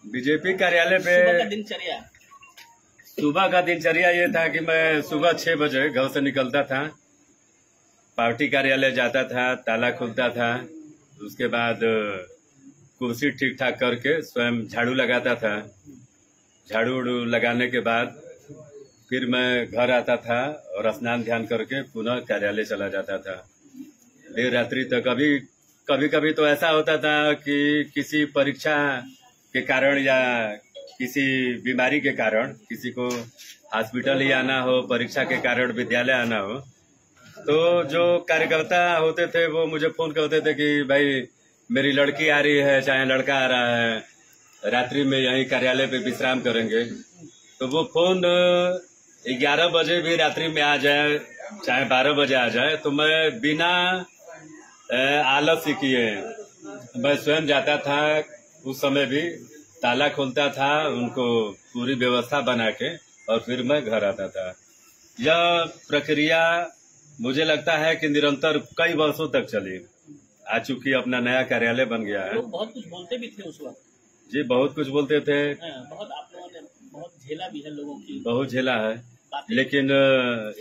BJP कार्यालय पे सुबह का दिनचर्या ये था कि मैं सुबह 6 बजे घर से निकलता था, पार्टी कार्यालय जाता था, ताला खुलता था, उसके बाद कुर्सी ठीक ठाक करके स्वयं झाड़ू लगाता था। झाड़ू लगाने के बाद फिर मैं घर आता था और स्नान ध्यान करके पुनः कार्यालय चला जाता था देर रात्रि तक। कभी कभी तो ऐसा होता था कि किसी परीक्षा के कारण या किसी बीमारी के कारण किसी को हॉस्पिटल ही आना हो, परीक्षा के कारण विद्यालय आना हो, तो जो कार्यकर्ता होते थे वो मुझे फोन करते थे कि भाई मेरी लड़की आ रही है, चाहे लड़का आ रहा है, रात्रि में यहीं कार्यालय पे विश्राम करेंगे। तो वो फोन 11 बजे भी रात्रि में आ जाए, चाहे 12 बजे आ जाए, तो मैं बिना आलस्य किए मैं स्वयं जाता था। उस समय भी ताला खोलता था, उनको पूरी व्यवस्था बना के, और फिर मैं घर आता था। यह प्रक्रिया मुझे लगता है कि निरंतर कई वर्षों तक चली। आज चूंकि अपना नया कार्यालय बन गया है। लोग बहुत कुछ बोलते भी थे उस वक्त। जी, बहुत कुछ बोलते थे। बहुत आप लोगों ने बहुत झेला भी है, लोगों की बहुत झेला है, लेकिन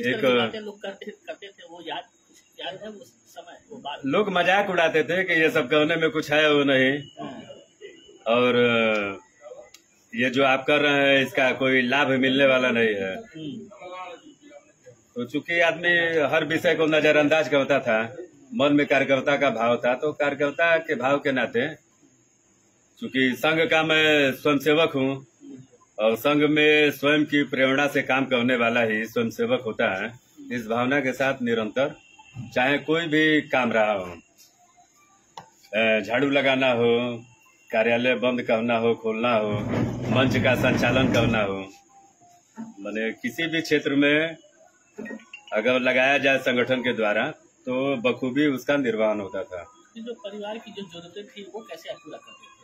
एक लोग करते थे, वो याद है उस समय, वो बात लोग मजाक उड़ाते थे कि ये सब करने में कुछ है वो नहीं, और ये जो आप कर रहे हैं इसका कोई लाभ मिलने वाला नहीं है। तो चूंकि आदमी हर विषय को नजरअंदाज करता था, मन में कार्यकर्ता का भाव था, तो कार्यकर्ता के भाव के नाते चूंकि संघ का मैं स्वयंसेवक हूँ और संघ में स्वयं की प्रेरणा से काम करने वाला ही स्वयंसेवक होता है, इस भावना के साथ निरंतर चाहे कोई भी काम रहा हो, झाड़ू लगाना हो, कार्यालय बंद करना हो, खोलना हो, मंच का संचालन करना हो, माने किसी भी क्षेत्र में अगर लगाया जाए संगठन के द्वारा तो बखूबी उसका निर्वहन होता था। जो परिवार की जो जरूरतें थी वो कैसे आप पूरा करते थे?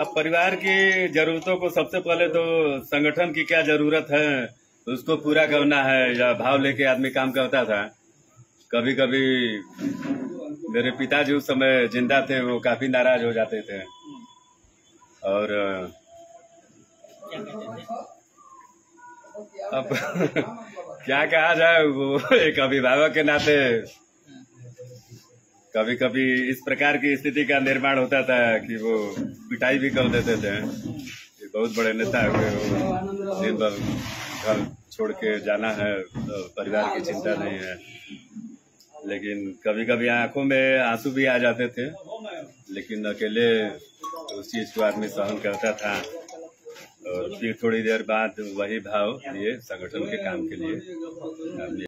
अब परिवार की जरूरतों को सबसे पहले तो संगठन की क्या जरूरत है उसको पूरा करना है, या भाव लेके आदमी काम करता था। कभी कभी मेरे पिताजी उस समय जिंदा थे, वो काफी नाराज हो जाते थे और अब क्या कहा जाए, वो एक अभिभावक के नाते कभी कभी इस प्रकार की स्थिति का निर्माण होता था कि वो पिटाई भी कर देते थे। ये बहुत बड़े नेता हुए, वो दिन भर घर छोड़ के जाना है तो परिवार की चिंता नहीं है, लेकिन कभी कभी आंखों में आंसू भी आ जाते थे, लेकिन अकेले उस चीज को आदमी सहन करता था और फिर थोड़ी देर बाद वही भाव लिए संगठन के काम के लिए